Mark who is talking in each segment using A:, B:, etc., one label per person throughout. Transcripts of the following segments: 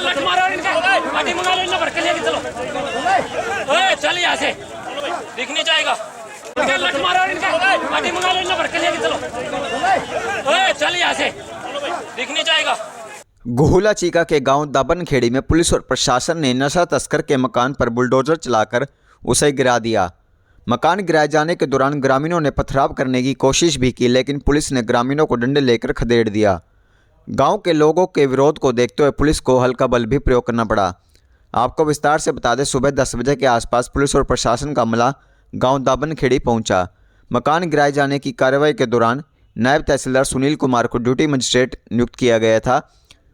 A: लठ मारो इनका, गाड़ी मंगा लो इन्हें भर के लेके चलो। ओए चल यहाँ से, दिख नहीं जाएगा। लठ मारो इनका, गाड़ी मंगा लो इन्हें भर के लेके चलो। ओए चल यहाँ से, दिख नहीं जाएगा।
B: गुहुला चीका के गांव दाबनखेड़ी में पुलिस और प्रशासन ने नशा तस्कर के मकान पर बुलडोजर चलाकर उसे गिरा दिया। मकान गिराए जाने के दौरान ग्रामीणों ने पथराव करने की कोशिश भी की, लेकिन पुलिस ने ग्रामीणों को डंडे लेकर खदेड़ दिया। गांव के लोगों के विरोध को देखते हुए पुलिस को हल्का बल भी प्रयोग करना पड़ा। आपको विस्तार से बता दें, सुबह 10 बजे के आसपास पुलिस और प्रशासन का अमला गाँव दाबनखेड़ी पहुँचा। मकान गिराए जाने की कार्रवाई के दौरान नायब तहसीलदार सुनील कुमार को ड्यूटी मजिस्ट्रेट नियुक्त किया गया था।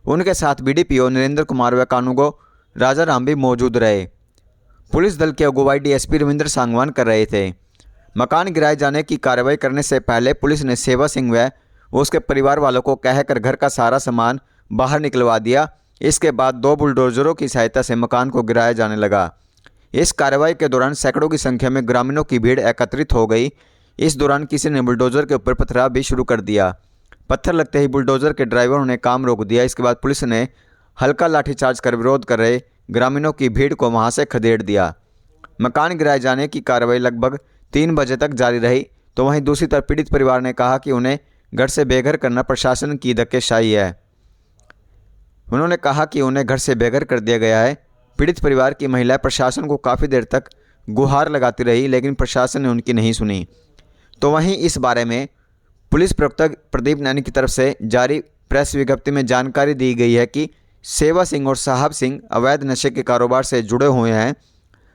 B: उनके साथ बीडीपीओ नरेंद्र कुमार व कानूगो राजा राम भी मौजूद रहे। पुलिस दल की अगुवाई डीएसपी रविंद्र सांगवान कर रहे थे। मकान गिराए जाने की कार्रवाई करने से पहले पुलिस ने सेवा सिंह व उसके परिवार वालों को कहकर घर का सारा सामान बाहर निकलवा दिया। इसके बाद 2 बुलडोजरों की सहायता से मकान को गिराया जाने लगा। इस कार्रवाई के दौरान सैकड़ों की संख्या में ग्रामीणों की भीड़ एकत्रित हो गई। इस दौरान किसी ने बुलडोजर के ऊपर पथराव भी शुरू कर दिया। पत्थर लगते ही बुलडोजर के ड्राइवरों ने काम रोक दिया। इसके बाद पुलिस ने हल्का लाठीचार्ज कर विरोध कर रहे ग्रामीणों की भीड़ को वहां से खदेड़ दिया। मकान गिराए जाने की कार्रवाई लगभग 3 बजे तक जारी रही। तो वहीं दूसरी तरफ पीड़ित परिवार ने कहा कि उन्हें घर से बेघर करना प्रशासन की धक्केशाही है। उन्होंने कहा कि उन्हें घर से बेघर कर दिया गया है। पीड़ित परिवार की महिलाएं प्रशासन को काफ़ी देर तक गुहार लगाती रही, लेकिन प्रशासन ने उनकी नहीं सुनी। तो वहीं इस बारे में पुलिस प्रवक्ता प्रदीप नैनी की तरफ से जारी प्रेस विज्ञप्ति में जानकारी दी गई है कि सेवा सिंह और साहब सिंह अवैध नशे के कारोबार से जुड़े हुए हैं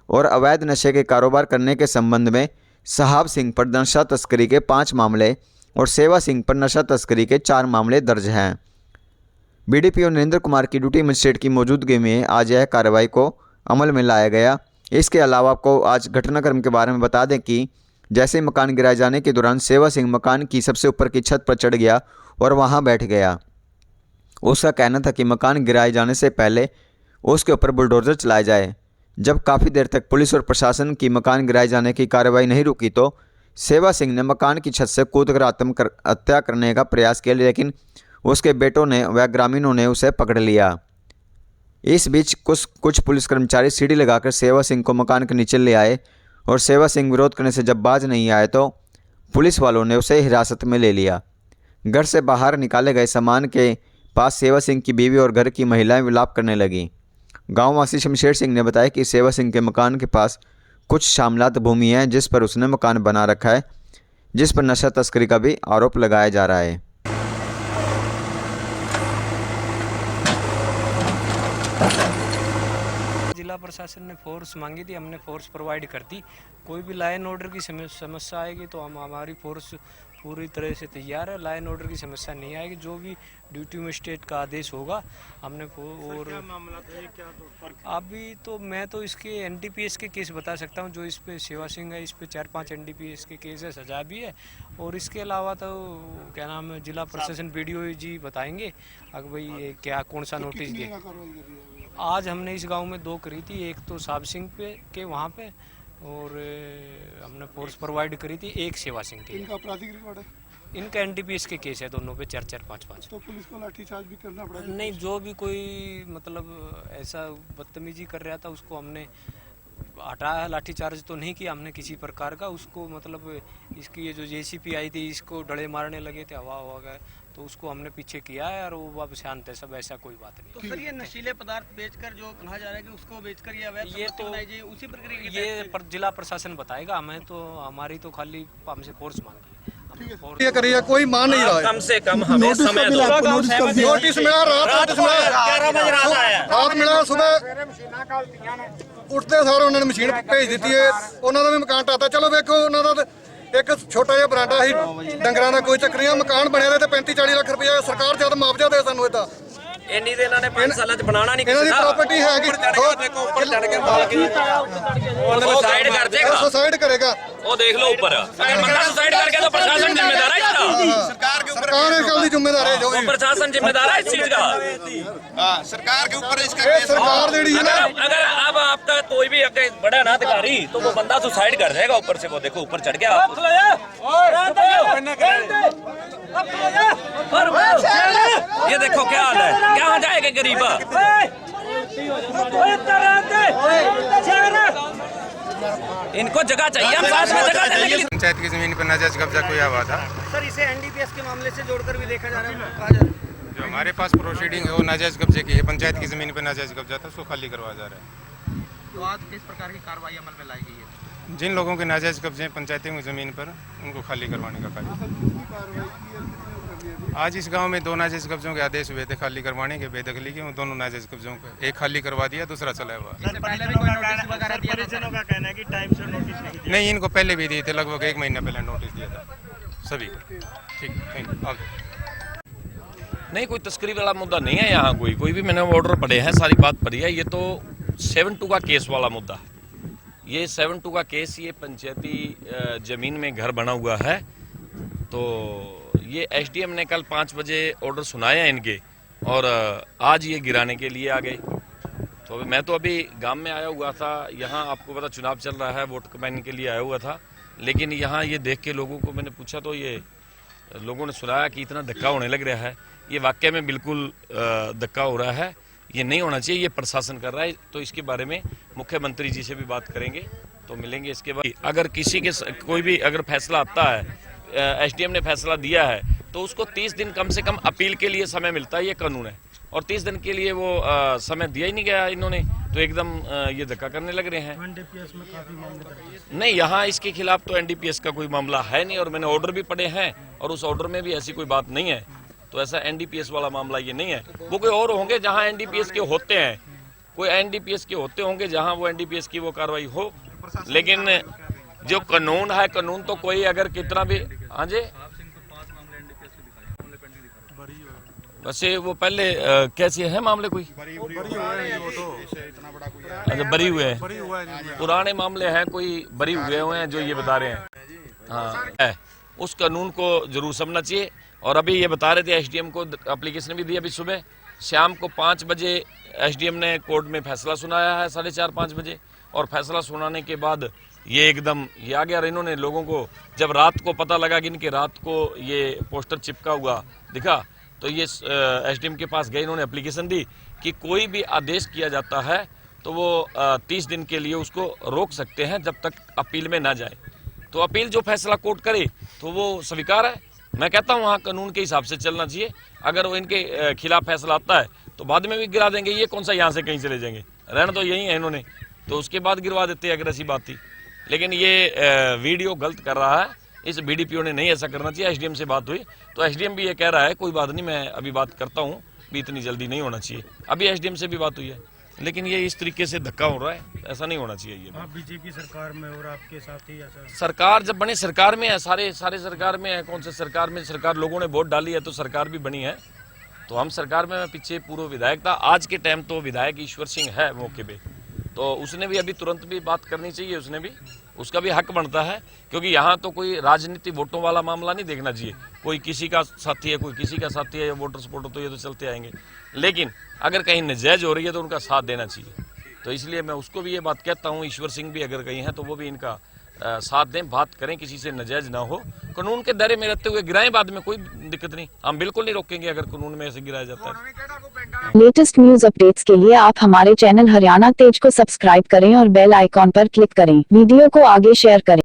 B: और अवैध नशे के कारोबार करने के संबंध में साहब सिंह पर नशा तस्करी के 5 मामले और सेवा सिंह पर नशा तस्करी के 4 मामले दर्ज हैं। बीडीपीओ नरेंद्र कुमार की ड्यूटी मजिस्ट्रेट की मौजूदगी में आज यह कार्रवाई को अमल में लाया गया। इसके अलावा आपको आज घटनाक्रम के बारे में बता दें कि जैसे मकान गिराए जाने के दौरान सेवा सिंह मकान की सबसे ऊपर की छत पर चढ़ गया और वहां बैठ गया। उसका कहना था कि मकान गिराए जाने से पहले उसके ऊपर बुलडोजर चलाया जाए। जब काफ़ी देर तक पुलिस और प्रशासन की मकान गिराए जाने की कार्रवाई नहीं रुकी तो सेवा सिंह ने मकान की छत से कूदकर आत्महत्या करने का प्रयास किया, लेकिन उसके बेटों ने व ग्रामीणों ने उसे पकड़ लिया। इस बीच कुछ पुलिस कर्मचारी सीढ़ी लगाकर सेवा सिंह को मकान के नीचे ले आए और सेवा सिंह विरोध करने से जब बाज नहीं आए तो पुलिस वालों ने उसे हिरासत में ले लिया। घर से बाहर निकाले गए सामान के पास सेवा सिंह की बीवी और घर की महिलाएं विलाप करने लगीं। गांववासी शमशेर सिंह ने बताया कि सेवा सिंह के मकान के पास कुछ शामलात भूमि है जिस पर उसने मकान बना रखा है, जिस पर नशा तस्करी का भी आरोप लगाया जा रहा है।
C: जिला प्रशासन ने फोर्स मांगी थी, हमने फोर्स प्रोवाइड कर दी। कोई भी लाइन ऑर्डर की समस्या आएगी तो हमारी फोर्स पूरी तरह से तैयार है। लाइन ऑर्डर की समस्या नहीं आएगी, जो भी ड्यूटी मजिस्ट्रेट का आदेश होगा हमने और क्या मामला था ये, क्या अभी तो मैं तो इसके एनडीपीएस के केस बता सकता हूँ। जो इस पे सेवा सिंह है, इस पे 4-5 एनडीपीएस के केस है, सजा भी है। और इसके अलावा तो क्या नाम है, जिला प्रशासन बीडीओ जी बताएंगे अगर भाई ये क्या कौन सा नोटिस दिया। आज हमने इस गांव में 2 करी थी, एक तो साहब सिंह पे के वहाँ पे और हमने फोर्स प्रोवाइड करी थी एक सेवा सिंह की।
D: इनका आपराधिक रिकॉर्ड है?
C: इनका एनडीपीएस के केस है दोनों पे 4-4, 5-5।
D: तो पुलिस को लाठीचार्ज भी करना पड़ेगा?
C: नहीं, जो भी कोई मतलब ऐसा बदतमीजी कर रहा था उसको हमने हटाया। लाठीचार्ज तो नहीं किया हमने किसी प्रकार का। उसको मतलब इसकी ये जो जेसीपी आई थी इसको डड़े मारने लगे थे, हवा हो गए तो उसको हमने पीछे किया है और वो अब शांत है सब, ऐसा कोई बात नहीं।
E: तो सर ये नशीले पदार्थ बेचकर जो कहा जा रहा है कि उसको बेचकर ये अवैध
C: ये तो
E: उसी प्रक्रिया
C: ये जिला प्रशासन बताएगा हमें, तो हमारी तो खाली हमसे फोर्स मांगी।
D: ये करिए, कोई मान नहीं रहा है।
A: कम से कम हमें समय दो।
D: नोटिस मिला, रात मिला, सुबह उठते सारे उन्होंने मशीन भेज दी है। उन्होंने भी मकान टाता। चलो देखो, उन्होंने एक छोटा जिहा बरांडा ही डंगरां दा, कोई चक्कर नहीं। मकान बने ते 35-40 लाख रुपया सरकार जद मुआवजा दे सानू इदा
A: ਇੰਨੀ ਦੇ ਇਹਨਾਂ ਨੇ 5 ਸਾਲਾਂ ਚ ਬਣਾਉਣਾ ਨਹੀਂ
D: ਇਹਨਾਂ ਦੀ ਪ੍ਰਾਪਰਟੀ ਹੈ ਕਿ
A: ਦੇਖੋ ਉੱਪਰ ਚੜ ਕੇ ਮਾਲ ਕੇ ਉਹ ਸੁਸਾਈਡ ਕਰ ਦੇਗਾ।
D: ਸੁਸਾਈਡ ਕਰੇਗਾ,
A: ਉਹ ਦੇਖ ਲਓ ਉੱਪਰ। अगर बंदा सुसाइड कर गया तो प्रशासन जिम्मेदार है इसका।
D: सरकार के ऊपर इस गल दी जिम्मेदार है, जो भी
A: प्रशासन जिम्मेदार है इस चीज का।
D: सरकार के ऊपर इसका सरकार जेडी है ना।
A: अगर अब आपका कोई भी बड़ा ना अधिकारी तो वो बंदा सुसाइड कर जाएगा ऊपर से। वो देखो ऊपर चढ़ गया। ये देखो क्या हाल है, क्या जाएगा गरीबा। इनको जगह चाहिए, हम साथ में जगह देने के लिए।
F: पंचायत की जमीन पर नाजायज कब्जा किया हुआ था।
E: सर इसे एनडीपीएस के मामले से जोड़कर भी देखा जा रहा है, कहा जा रहा है।
F: जो हमारे पास प्रोसीडिंग है वो नाजायज कब्जे की है। पंचायत की जमीन पर नाजायज कब्जा था, उसको खाली करवाया जा रहा है।
E: तो आज किस प्रकार की कार्रवाई अमल में लाई गई है?
F: जिन लोगों के नाजायज कब्जे हैं पंचायती की जमीन पर, उनको खाली करवाने का कार्य। आज इस गांव में 2 नाजायज कब्जों के आदेश हुए थे खाली करवाने के, बेदखली के। उन दोनों नाजायज कब्जों को एक खाली करवा दिया, दूसरा चला हुआ।
E: परिजनों का कहना है कि टाइम से नोटिस नहीं दिया।
F: नहीं, इनको पहले भी दिए थे, लगभग 1 महीना पहले नोटिस दिया था सभी को। ठीक, थैंक यू।
A: नहीं, कोई तस्करी वाला मुद्दा नहीं है यहाँ। कोई भी मैंने ऑर्डर पढ़े हैं, सारी बात पढ़ी है। ये तो 7-2 का केस वाला मुद्दा है। ये 7-2 का केस, ये पंचायती जमीन में घर बना हुआ है। तो ये एसडीएम ने कल 5 बजे ऑर्डर सुनाए हैं इनके, और आज ये गिराने के लिए आ गए। तो मैं तो अभी गांव में आया हुआ था। यहाँ आपको पता चुनाव चल रहा है, वोट कैंपेनिंग के लिए आया हुआ था। लेकिन यहाँ ये देख के लोगों को मैंने पूछा तो ये लोगों ने सुनाया कि इतना धक्का होने लग रहा है। ये वाकई में बिल्कुल धक्का हो रहा है, ये नहीं होना चाहिए, ये प्रशासन कर रहा है। तो इसके बारे में मुख्यमंत्री जी से भी बात करेंगे, तो मिलेंगे। इसके बाद अगर किसी के कोई भी अगर फैसला आता है, एसडीएम ने फैसला दिया है, तो उसको 30 दिन कम से कम अपील के लिए समय मिलता है, ये कानून है। और 30 दिन के लिए वो समय दिया ही नहीं गया इन्होंने, तो एकदम ये धक्का करने लग रहे हैं।
E: एनडीपीएस में काफी मामले
A: नहीं, यहाँ इसके खिलाफ तो एनडीपीएस का कोई मामला है नहीं, और मैंने ऑर्डर भी पढ़े हैं, और उस ऑर्डर में भी ऐसी कोई बात नहीं है। तो ऐसा एनडीपीएस वाला मामला ये नहीं है। वो कोई और होंगे जहाँ एनडीपीएस के होते हैं, कोई एनडीपीएस के होते होंगे जहाँ वो एनडीपीएस की वो कार्रवाई हो। लेकिन जो कानून है, कानून तो कोई अगर कितना भी, हाँ जी, वैसे वो पहले कैसे है मामले, कोई अच्छा बरी हुए हैं, पुराने मामले हैं, कोई बरी हुए हैं जो ये बता रहे हैं। हाँ है, उस कानून को जरूर समझना चाहिए। और अभी ये बता रहे थे एसडीएम को एप्लीकेशन भी दी अभी सुबह, शाम को 5 बजे एसडीएम ने कोर्ट में फैसला सुनाया है, 4:30-5 बजे। और फैसला सुनाने के बाद ये एकदम ये आ गया। और इन्होंने लोगों को जब रात को पता लगा कि इनके रात को ये पोस्टर चिपका हुआ दिखा, तो ये एसडीएम के पास गए, इन्होंने एप्लीकेशन दी कि कोई भी आदेश किया जाता है तो वो 30 दिन के लिए उसको रोक सकते हैं जब तक अपील में ना जाए। तो अपील जो फैसला कोर्ट करे तो वो स्वीकार है। मैं कहता हूँ वहाँ कानून के हिसाब से चलना चाहिए। अगर वो इनके खिलाफ फैसला आता है तो बाद में भी गिरा देंगे, ये कौन सा यहाँ से कहीं चले जाएंगे, रहना तो यही है इन्होंने, तो उसके बाद गिरवा देते अगर ऐसी बात थी। लेकिन ये वीडियो गलत कर रहा है, इस बीडीपीओ ने नहीं ऐसा करना चाहिए। एसडीएम से बात हुई तो एसडीएम भी ये कह रहा है कोई बात नहीं, मैं अभी बात करता हूँ, भी इतनी जल्दी नहीं होना चाहिए। अभी एसडीएम से भी बात हुई है, लेकिन ये इस तरीके से धक्का हो रहा है, ऐसा नहीं होना चाहिए। ये
E: आप बीजेपी सरकार में और आपके साथ ही ऐसा
A: सरकार जब बने, सरकार में है, सारे सरकार में है। कौन से सरकार में? सरकार लोगों ने वोट डाली है तो सरकार भी बनी है। तो हम सरकार में, मैं पीछे पूर्व विधायक था, आज के टाइम तो विधायक ईश्वर सिंह है मौके पे, तो उसने भी अभी तुरंत भी बात करनी चाहिए, उसने भी, उसका भी हक बनता है। क्योंकि यहाँ तो कोई राजनीति वोटों वाला मामला नहीं देखना चाहिए। कोई किसी का साथी है, कोई किसी का साथी है, वोटर सपोर्टर तो ये तो चलते आएंगे। लेकिन अगर कहीं नजायज हो रही है तो उनका साथ देना चाहिए। तो इसलिए मैं उसको भी ये बात कहता हूँ, ईश्वर सिंह भी अगर कहीं हैं तो वो भी इनका साथ दें, बात करें, किसी से नजायज ना हो, कानून के दायरे में रहते हुए गिराएं, बाद में कोई दिक्कत नहीं, हम बिल्कुल नहीं रोकेंगे अगर कानून में ऐसे गिराया जाता है।
G: लेटेस्ट न्यूज अपडेट्स के लिए आप हमारे चैनल हरियाणा तेज को सब्सक्राइब करें और बेल आइकॉन पर क्लिक करें। वीडियो को आगे शेयर करें।